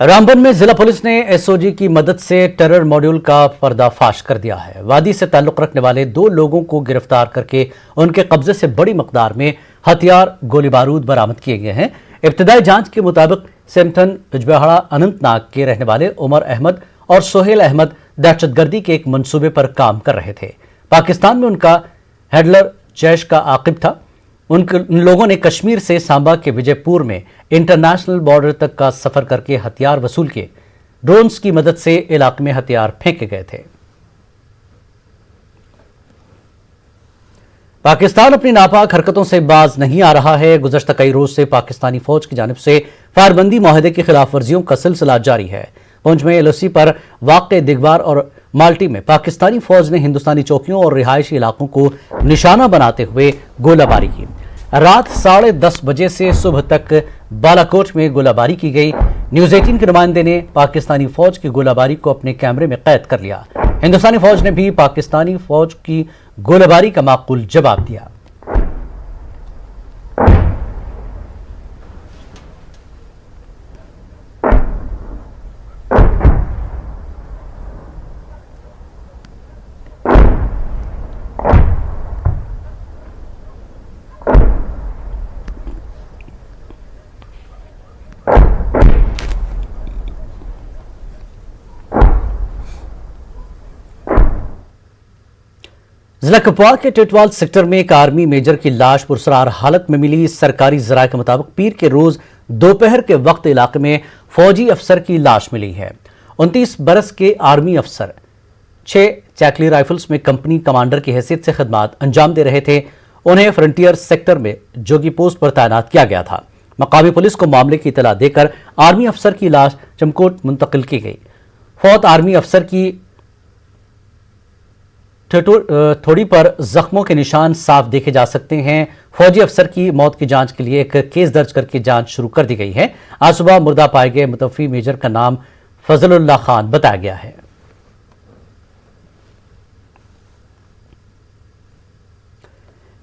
रामबन में जिला पुलिस ने एसओजी की मदद से टेरर मॉड्यूल का पर्दाफाश कर दिया है। वादी से ताल्लुक रखने वाले 2 लोगों को गिरफ्तार करके उनके कब्जे से बड़ी मकदार में हथियार गोली बारूद बरामद किए गए हैं। इब्तदाई जांच के मुताबिक सेमटन बिजबेहाड़ा अनंतनाग के रहने वाले उमर अहमद और सोहेल अहमद दहशतगर्दी के एक मंसूबे पर काम कर रहे थे। पाकिस्तान में उनका हैंडलर जैश का आकिब था। उन लोगों ने कश्मीर से सांबा के विजयपुर में इंटरनेशनल बॉर्डर तक का सफर करके हथियार वसूल किए। ड्रोन्स की मदद से इलाके में हथियार फेंके गए थे। पाकिस्तान अपनी नापाक हरकतों से बाज नहीं आ रहा है। गुज़श्ता कई रोज से पाकिस्तानी फौज की जानिब से फायरबंदी मुआहदे की खिलाफ वर्जियों का सिलसिला जारी है। पुंछ में एलओसी पर वाक़े दिगवार और माल्टी में पाकिस्तानी फौज ने हिंदुस्तानी चौकियों और रिहायशी इलाकों को निशाना बनाते हुए गोलाबारी की। रात 10:30 बजे से सुबह तक बालाकोट में गोलाबारी की गई। न्यूज़ 18 के नुमाइंदे ने पाकिस्तानी फौज की गोलाबारी को अपने कैमरे में कैद कर लिया। हिंदुस्तानी फौज ने भी पाकिस्तानी फौज की गोलाबारी का माकूल जवाब दिया। जिला कपवार के टिटवाल सेक्टर में एक आर्मी मेजर की लाश पुरसरार हालत में मिली। सरकारी जराये के मुताबिक पीर के रोज दोपहर के वक्त इलाके में फौजी अफसर की लाश मिली है। 29 बरस के आर्मी अफसर 6 चैकली राइफल्स में कंपनी कमांडर की हैसियत से खदमात अंजाम दे रहे थे। उन्हें फ्रंटियर सेक्टर में जोगी पोस्ट पर तैनात किया गया था। मकामी पुलिस को मामले की इतला देकर आर्मी अफसर की लाश चमकोट मुंतकिल की गई। फौत आर्मी अफसर की थोड़ी पर जख्मों के निशान साफ देखे जा सकते हैं। फौजी अफसर की मौत की जांच के लिए एक केस दर्ज करके जांच शुरू कर दी गई है। आज सुबह मुर्दा पाए गए मुतवफ़ी मेजर का नाम फजलुल्लाह खान बताया गया है।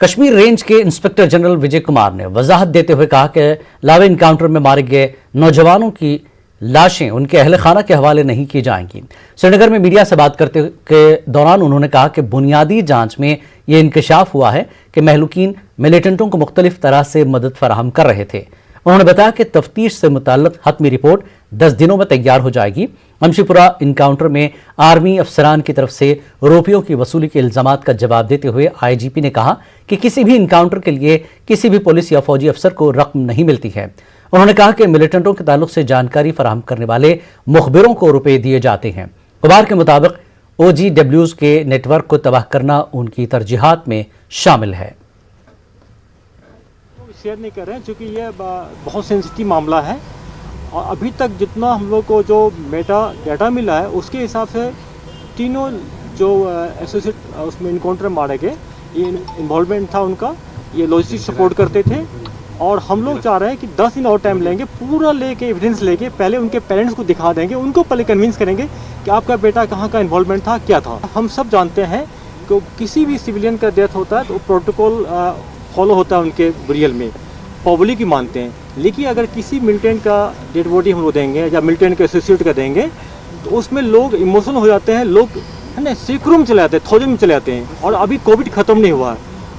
कश्मीर रेंज के इंस्पेक्टर जनरल विजय कुमार ने वजाहत देते हुए कहा कि लावे इनकाउंटर में मारे गए नौजवानों की लाशें उनके अहल खाना के हवाले नहीं की जाएंगी। श्रीनगर में मीडिया से बात करते के दौरान उन्होंने कहा कि बुनियादी जांच में यह इंकशाफ हुआ है कि महलूकीन मिलिटेंटों को मुख्तलिफ तरह से मदद फराहम कर रहे थे। उन्होंने बताया कि तफ्तीश से मुताल्लिक हतमी रिपोर्ट 10 दिनों में तैयार हो जाएगी। अमशीपुरा इनकाउंटर में आर्मी अफसरान की तरफ से रुपयों की वसूली के इल्जामात का जवाब देते हुए आईजीपी ने कहा कि किसी भी इनकाउंटर के लिए किसी भी पुलिस या फौजी अफसर को रकम नहीं मिलती है। उन्होंने कहा कि मिलिटेंटों के ताल्लुक से जानकारी फराहम करने वाले मुखबिरों को रुपए दिए जाते हैं। कुमार के मुताबिक ओजीडब्ल्यूज के नेटवर्क को तबाह करना उनकी तरजीहात में शामिल है। शेयर नहीं कर रहे हैं क्योंकि ये बहुत सेंसिटिव मामला है और अभी तक जितना हम लोग को जो मेटा डाटा मिला है उसके हिसाब से तीनों जो एसोसिएट उसमें इनकाउंटर मारे गए ये इन्वॉल्वमेंट था उनका। ये लॉजिस्टिक सपोर्ट करते थे और हम लोग चाह रहे हैं कि 10 दिन और टाइम लेंगे, पूरा लेके एविडेंस लेके पहले उनके पेरेंट्स को दिखा देंगे, उनको पहले कन्विंस करेंगे कि आपका बेटा कहाँ का इन्वॉल्वमेंट था, क्या था। हम सब जानते हैं कि किसी भी सिविलियन का डेथ होता है तो प्रोटोकॉल फॉलो होता है उनके बुरियल में, पब्लिक ही मानते हैं। लेकिन अगर किसी मिलिटेंट का डेड बॉडी हम लोग देंगे या मिलिटेंट के एसोसिएट का देंगे तो उसमें लोग इमोशनल हो जाते हैं, लोग है ना सैकड़ों में चले जाते हैं, 1000 में चले जाते हैं। और अभी कोविड ख़त्म नहीं हुआ है,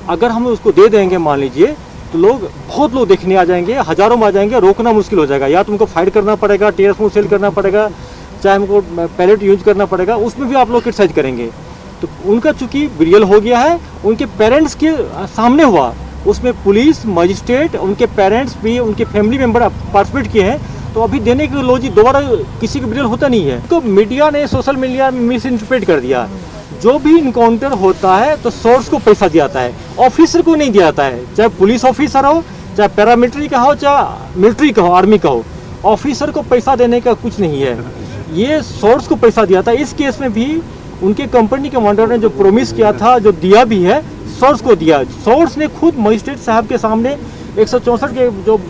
अगर हम उसको दे देंगे मान लीजिए तो लोग बहुत लोग देखने आ जाएंगे, हजारों में आ जाएंगे, रोकना मुश्किल हो जाएगा। या तो उनको फाइट करना पड़ेगा, टीयर स्मोक सेल करना पड़ेगा, चाहे हमको पैलेट यूज करना पड़ेगा, उसमें भी आप लोग क्रिटिसाइज करेंगे। तो उनका चूंकि बिरियल हो गया है, उनके पेरेंट्स के सामने हुआ, उसमें पुलिस मजिस्ट्रेट उनके पेरेंट्स भी उनके फैमिली मेम्बर पार्टिसिपेट किए हैं, तो अभी देने की लॉजिक दोबारा किसी का बिरियल होता नहीं है। तो मीडिया ने सोशल मीडिया में मिस इंटरप्रेट कर दिया। जो भी इनकाउंटर होता है तो सोर्स को पैसा दिया जाता है, ऑफिसर को नहीं दिया जाता है। चाहे पुलिस ऑफिसर हो, चाहे पैरामिलिट्री का हो, चाहे मिलिट्री का हो, आर्मी का हो, ऑफिसर को पैसा देने का कुछ नहीं है, ये सोर्स को पैसा दिया था। इस केस में भी उनके कंपनी कमांडर ने जो प्रॉमिस किया था, जो दिया भी है, सोर्स को दिया। सोर्स ने खुद मजिस्ट्रेट साहब के सामने 164 के जो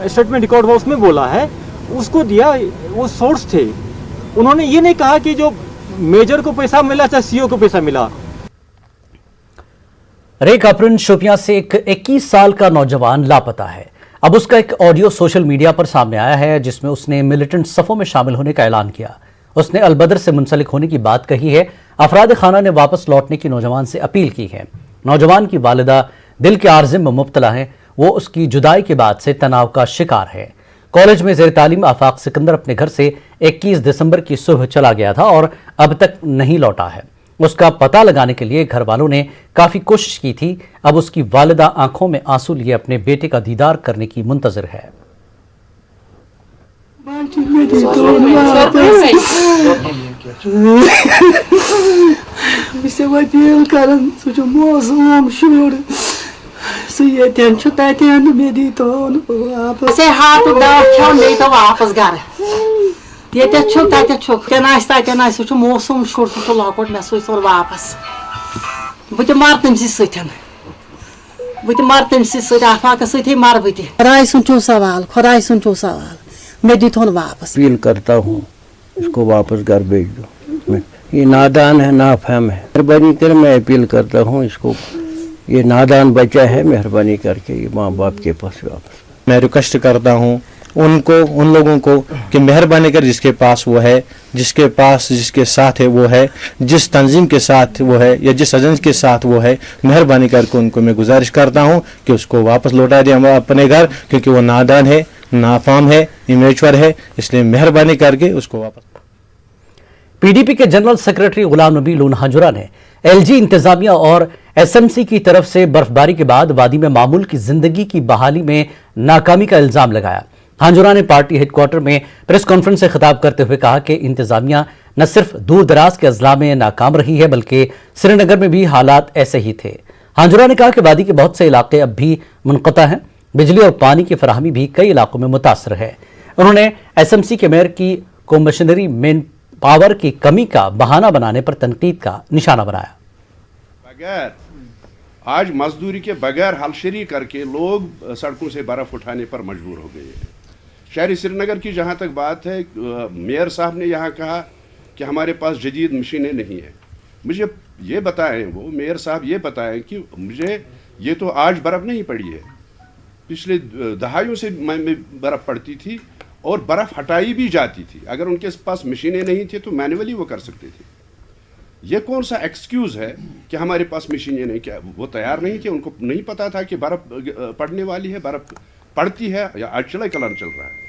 स्टेटमेंट रिकॉर्ड हुआ उसमें बोला है, उसको दिया, वो सोर्स थे। उन्होंने ये नहीं कहा कि जो मेजर को पैसा मिला चाहे सीओ को पैसा मिला। रेक अपरन शोपियां से एक 21 साल का नौजवान लापता है। अब उसका एक ऑडियो सोशल मीडिया पर सामने आया है जिसमें उसने मिलिटेंट सफ़ों में शामिल होने का ऐलान किया। उसने अलबदर से मुंसलिक होने की बात कही है। अफराद खाना ने वापस लौटने की नौजवान से अपील की है। नौजवान की वालिदा दिल के आर्जे में मुब्तला है। वो उसकी जुदाई के बाद से तनाव का शिकार है। कॉलेज में ज़ेर तालीम आफाक सिकंदर अपने घर से 21 दिसंबर की सुबह चला गया था और अब तक नहीं लौटा है। उसका पता लगाने के लिए घर वालों ने काफ़ी कोशिश की थी। अब उसकी वालिदा आंखों में आंसू लिए अपने बेटे का दीदार करने की मुंतज़िर है। वापस घर मौसम शुर सह लकोट मे सो वापस बह मर तम मर तम आफाक मर बह खुदाई सुन सवाल खुदाई सुन सवाल मे दीथोन वापस। अपील करता हूँ इसको वापस घर भेज दो। ये नादान है, नाफहम है, मेहरबानी कर मैं अपील करता हूँ इसको, ये नादान बच्चा है, मेहरबानी करके ये माँ बाप के पास वापस। मैं रिक्वेस्ट करता हूँ उनको, उन लोगों को कि मेहरबानी कर जिसके पास वो है, जिसके पास जिसके साथ है वो है, जिस तंजीम के साथ वो है या जिस एजेंट के साथ वो है, मेहरबानी करके उनको मैं गुजारिश करता हूँ कि उसको वापस लौटा दें हम अपने घर, क्योंकि वो नादान है, नाफाम है, इमेचवर है, इसलिए मेहरबानी करके उसको वापस। पीडीपी के जनरल सेक्रेटरी गुलाम नबी लून हांजुरा ने एलजी इंतजामिया और एसएमसी की तरफ से बर्फबारी के बाद वादी में मामूल की जिंदगी की बहाली में नाकामी का इल्जाम लगाया। हांजुरा ने पार्टी हेडक्वार्टर में प्रेस कॉन्फ्रेंस से खिताब करते हुए कहा कि इंतजामिया न सिर्फ दूर दराज के अजला में नाकाम रही है बल्कि श्रीनगर में भी हालात ऐसे ही थे। हांजुरा ने कहा कि वादी के बहुत से इलाके अब भी मुनक़ता हैं। बिजली और पानी की फराहमी भी कई इलाकों में मुतासर है। उन्होंने एसएमसी के मेयर की कमिश्नरी मेन पावर की कमी का बहाना बनाने पर तनकीद का निशाना बनाया। बगैर आज मजदूरी के बगैर हलशरी करके लोग सड़कों से बर्फ उठाने पर मजबूर हो गए हैं। शहरी श्रीनगर की जहाँ तक बात है, मेयर साहब ने यहाँ कहा कि हमारे पास जदीद मशीनें नहीं हैं। मुझे ये बताएं, वो मेयर साहब ये बताएं कि मुझे ये तो आज बर्फ़ नहीं पड़ी है, पिछले दहाइयों से बर्फ़ पड़ती थी और बर्फ़ हटाई भी जाती थी। अगर उनके पास मशीनें नहीं थी तो मैनुअली वो कर सकते थे। ये कौन सा एक्सक्यूज़ है कि हमारे पास मशीनें नहीं? क्या वो तैयार नहीं थे? उनको नहीं पता था कि बर्फ़ पड़ने वाली है, बर्फ़ पड़ती है या आज कलर चल रहा है।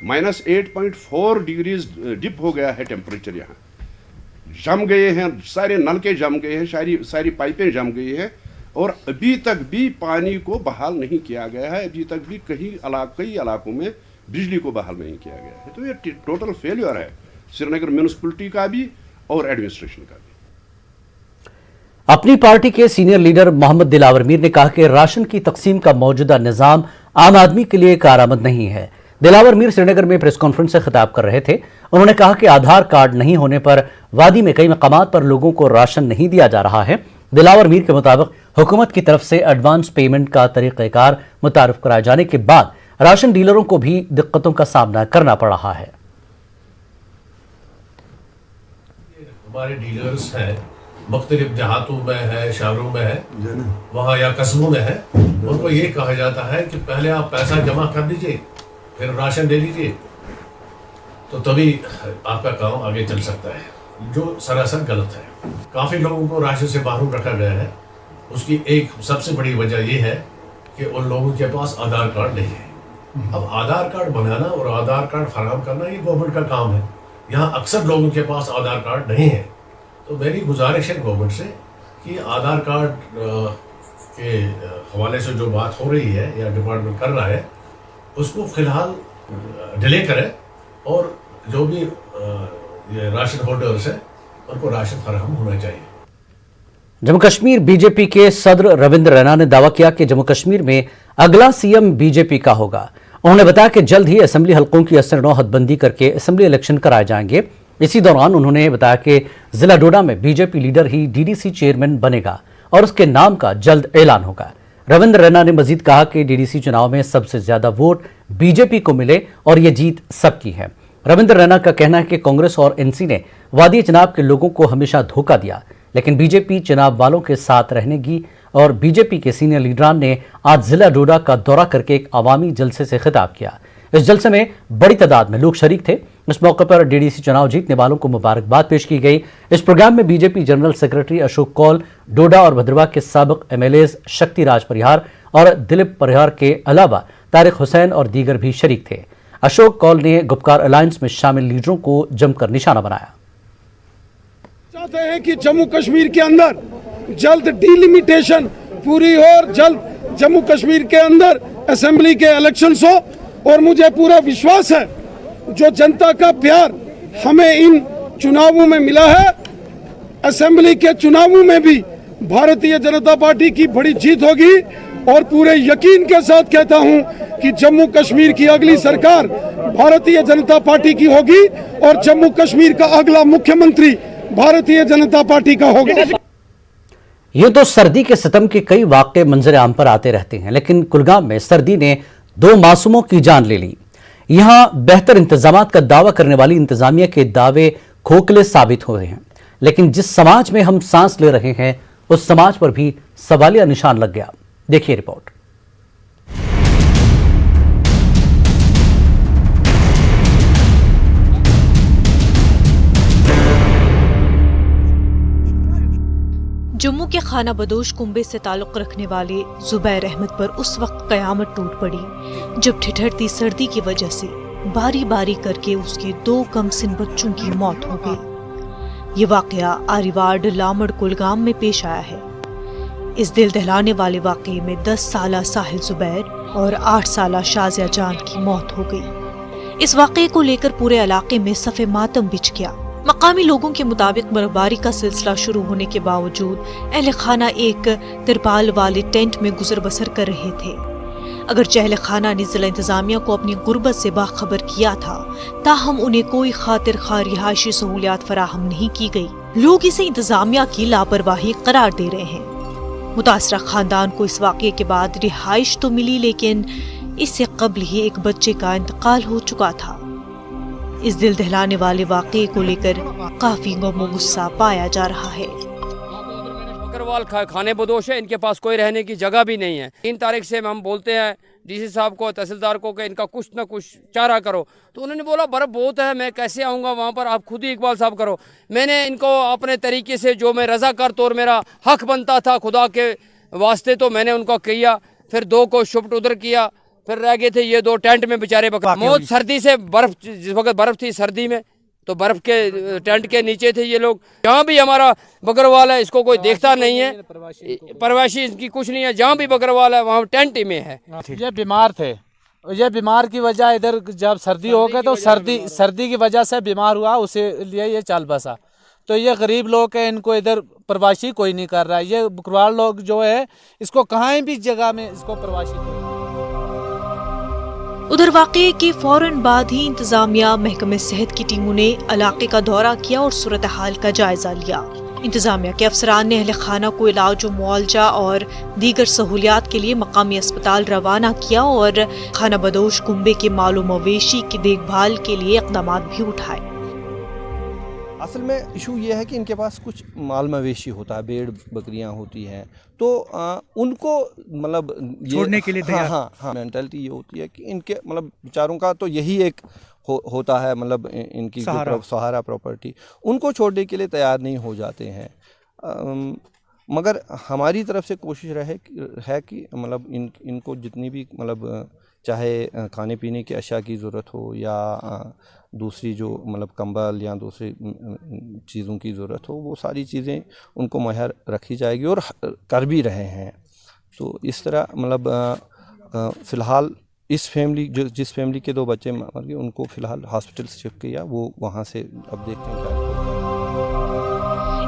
-8.4 डिग्रीज डिप हो गया है टेम्परेचर। यहाँ जम गए हैं, सारे नलके जम गए हैं, सारी पाइपें जम गई हैं और अभी तक भी पानी को बहाल नहीं किया गया है। अभी तक भी कई इलाकों में बिजली को बहाल नहीं किया गया है। तो ये टोटल फेलियर है श्रीनगर म्यूनिसिपैलिटी का भी और एडमिनिस्ट्रेशन का भी। अपनी पार्टी के सीनियर लीडर मोहम्मद दिलावर मीर ने कहा कि राशन की तकसीम का मौजूदा निज़ाम आम आदमी के लिए कारआमद नहीं है। दिलावर मीर श्रीनगर में प्रेस कॉन्फ्रेंस से खिताब कर रहे थे। उन्होंने कहा कि आधार कार्ड नहीं होने पर वादी में कई मकामात पर लोगों को राशन नहीं दिया जा रहा है। दिलावर मीर के मुताबिक हुकूमत की तरफ से एडवांस पेमेंट का तरीक़ेकार मुतारिफ कराए जाने के बाद राशन डीलरों को भी दिक्कतों का सामना करना पड़ रहा है। हमारे डीलर्स हैं, मुख्तलिफ देहातों में है, शहरों में है, वहाँ या कस्बों में है। उनको ये कहा जाता है कि पहले आप पैसा जमा कर दीजिए, फिर राशन ले लीजिए, तो तभी आपका काम आगे चल सकता है, जो सरासर गलत है। काफ़ी लोगों को राशन से बाहर रखा गया है। उसकी एक सबसे बड़ी वजह यह है कि उन लोगों के पास आधार कार्ड नहीं है। अब आधार कार्ड बनाना और आधार कार्ड फराहम करना ये गवर्नमेंट का काम है। यहाँ अक्सर लोगों के पास आधार कार्ड नहीं है। तो मेरी गुजारिश है गवर्नमेंट से कि आधार कार्ड के हवाले से जो बात हो रही है या डिपार्टमेंट कर रहा है, उसको फ़िलहाल डिले करें और जो भी ये राशन होल्डर्स हैं उनको राशन फराहम होना चाहिए। जम्मू कश्मीर बीजेपी के सदर रविंद्र रैना ने दावा किया कि जम्मू कश्मीर में अगला सीएम बीजेपी का होगा। उन्होंने बताया कि जल्द ही असेंबली हलकों की 89 हदबंदी करके असेंबली इलेक्शन कराए जाएंगे। इसी दौरान उन्होंने बताया कि जिला डोडा में बीजेपी लीडर ही डीडीसी चेयरमैन बनेगा और उसके नाम का जल्द ऐलान होगा। रविंद्र रैना ने मजीद कहा कि डीडीसी चुनाव में सबसे ज्यादा वोट बीजेपी को मिले और ये जीत सबकी है। रविंद्र रैना का कहना है कि कांग्रेस और एनसी ने वादी चुनाव के लोगों को हमेशा धोखा दिया, लेकिन बीजेपी चुनाव वालों के साथ रहनेगी और बीजेपी के सीनियर लीडरान ने आज जिला डोडा का दौरा करके एक अवामी जलसे से खिताब किया। इस जलसे में बड़ी तादाद में लोग शरीक थे। इस मौके पर डीडीसी चुनाव जीतने वालों को मुबारकबाद पेश की गई। इस प्रोग्राम में BJP general secretary Ashok Kaul, Doda और भद्रवा के साबिक एमएलएज शक्ति राज परिहार और दिलीप परिहार के अलावा तारिक हुसैन और दीगर भी शरीक थे। अशोक कौल ने गुपकार अलायंस में शामिल लीडरों को जमकर निशाना बनाया। चाहते हैं कि जम्मू कश्मीर के अंदर जल्द डिलिमिटेशन पूरी हो और जल्द जम्मू कश्मीर के अंदर असेंबली के इलेक्शंस हो। और मुझे पूरा विश्वास है जो जनता का प्यार हमें इन चुनावों में मिला है, असेंबली के चुनावों में भी भारतीय जनता पार्टी की बड़ी जीत होगी। और पूरे यकीन के साथ कहता हूं कि जम्मू कश्मीर की अगली सरकार भारतीय जनता पार्टी की होगी और जम्मू कश्मीर का अगला मुख्यमंत्री भारतीय जनता पार्टी का होगा। यूं तो सर्दी के सितम के कई वाक़े मंजर आम पर आते रहते हैं, लेकिन कुलगाम में सर्दी ने 2 मासूमों की जान ले ली। यहां बेहतर इंतजामात का दावा करने वाली इंतजामिया के दावे खोखले साबित हो रहे हैं, लेकिन जिस समाज में हम सांस ले रहे हैं उस समाज पर भी सवालिया निशान लग गया। देखिए रिपोर्ट। जम्मू के खाना बदोश कुंबे से ताल्लुक रखने वाले जुबैर अहमद पर उस वक्त कयामत टूट पड़ी जब ठिठुरती सर्दी की वजह से बारी बारी करके उसके 2 कमसिन बच्चों की मौत हो गई। ये वाकया आरिवाड़ लामड़ कुलगाम में पेश आया है। इस दिल दहलाने वाले वाकये में 10 साला साहिल जुबैर और 8 साला शाजिया जान की मौत हो गई। इस वाकये को लेकर पूरे इलाके में सफ़े मातम बिछ गया। मकामी लोगों के मुताबिक बर्फबारी का सिलसिला शुरू होने के बावजूद अहले खाना एक तिरपाल वाले टेंट में गुजर बसर कर रहे थे। अगरचे अहले खाना ने जिला इंतजामिया को अपनी गुर्बत से बाखबर किया था, ताहम उन्हें कोई खातिर खा रिहायशी सहूलियात फराहम नहीं की गई। लोग इसे इंतजामिया की लापरवाही करार दे रहे हैं। मुतासरा खानदान को इस वाक़ये के बाद रिहाइश तो मिली, लेकिन इससे कबल ही एक बच्चे का इंतकाल हो चुका था। इस दिल दहलाने वाले वाक़ये को लेकर काफी गम और गुस्सा पाया जा रहा है। बकरवाल खाने बदोश है, इनके पास कोई रहने की जगह भी नहीं है। 3 तारीख से हम बोलते हैं डीसी साहब को, तहसीलदार को कि इनका कुछ न कुछ चारा करो, तो उन्होंने बोला बर्फ़ बहुत है, मैं कैसे आऊँगा वहाँ पर, आप खुद ही इकबाल साहब करो। मैंने इनको अपने तरीके से जो मैं रज़ाकार तौर मेरा हक बनता था खुदा के वास्ते, तो मैंने उनको किया। फिर 2 को शिफ्ट उधर किया, फिर रह गए थे ये 2 टेंट में बेचारे मौत सर्दी से। बर्फ़ जिस वक्त बर्फ़ थी सर्दी में, तो बर्फ़ के टेंट के नीचे थे ये लोग। जहाँ भी हमारा बकरवाल है इसको कोई देखता नहीं है, प्रवासी इसकी कुछ नहीं है। जहाँ भी बकरवाल है वहाँ टेंट में है। ये बीमार थे, ये बीमार की वजह इधर जब सर्दी हो गई तो सर्दी की वजह से बीमार हुआ, उसे लिए ये चल बसा। तो ये गरीब लोग हैं, इनको इधर प्रवासी कोई नहीं कर रहा है। ये बकरवाल लोग जो है इसको कहीं भी जगह में इसको प्रवासी। उधर वाक़ये के फौरन बाद ही इंतजामिया महकमे सेहत की टीमों ने इलाके का दौरा किया और सूरत हाल का जायजा लिया। इंतजामिया के अफसरान ने अहले खाना को इलाज व मुआवजा और दीगर सहूलियात के लिए मकामी अस्पताल रवाना किया और खाना बदोश कुंबे के मालो मवेशी की देखभाल के लिए इक़दाम भी उठाए। असल में इशू ये है कि इनके पास कुछ माल मवेशी होता है, भेड़ बकरियां होती हैं, तो उनको मतलब छोड़ने के लिए तैयार। हाँ, मेंटालिटी ये होती है कि इनके मतलब बेचारों का तो यही एक होता है, मतलब इनकी सहारा प्रॉपर्टी, उनको छोड़ने के लिए तैयार नहीं हो जाते हैं। मगर हमारी तरफ से कोशिश है कि मतलब इनको जितनी भी मतलब चाहे खाने पीने की अशिया की ज़रूरत हो या दूसरी जो मतलब कंबल या दूसरी चीज़ों की ज़रूरत हो, वो सारी चीज़ें उनको मुहैया रखी जाएगी और कर भी रहे हैं। तो इस तरह मतलब फ़िलहाल इस फैमिली जिस फैमिली के 2 बच्चे मर गए उनको फ़िलहाल हॉस्पिटल शिफ्ट किया, वो वहाँ से अब देखते हैं क्या।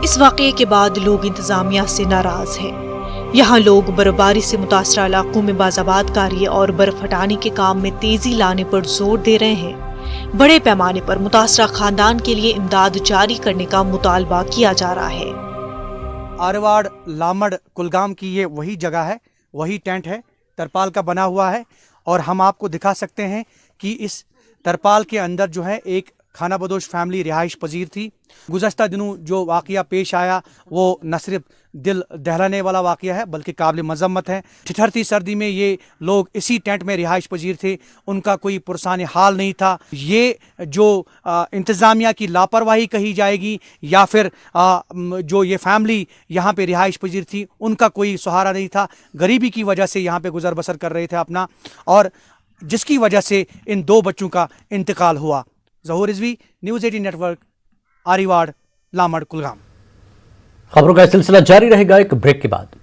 इस वाक़ये के बाद लोग इंतज़ामिया से नाराज़ हैं। यहाँ लोग बर्फबारी से मुतासरा इलाकों में बाज़ाबाद कार्य और बर्फ हटाने के काम में तेजी लाने पर जोर दे रहे हैं। बड़े पैमाने पर मुतासरा खानदान के लिए इमदाद जारी करने का मुतालबा किया जा रहा है। आरवाड़ लामड़ कुलगाम की ये वही जगह है, वही टेंट है, तरपाल का बना हुआ है। और हम आपको दिखा सकते हैं कि इस तरपाल के अंदर जो है एक खाना बदोश फैमिली रिहाइश पजीर थी। गुज़श्ता दिनों जो वाक़या पेश आया वो न सिर्फ दिल दहलाने वाला वाक़या है बल्कि काबिल मज़म्मत है। ठिठरती सर्दी में ये लोग इसी टेंट में रिहाइश पजीर थे, उनका कोई पुरसान हाल नहीं था। ये जो इंतज़ामिया की लापरवाही कही जाएगी या फिर जो ये फैमिली यहाँ पे रिहाइश पजीर थी उनका कोई सहारा नहीं था, गरीबी की वजह से यहाँ पे गुज़र बसर कर रहे थे अपना, और जिसकी वजह से इन 2 बच्चों का इंतकाल हुआ। ज़हूर रिजवी, न्यूज़ 18 नेटवर्क, आरीवाड़, लामड़, कुलगाम। खबरों का सिलसिला जारी रहेगा एक ब्रेक के बाद।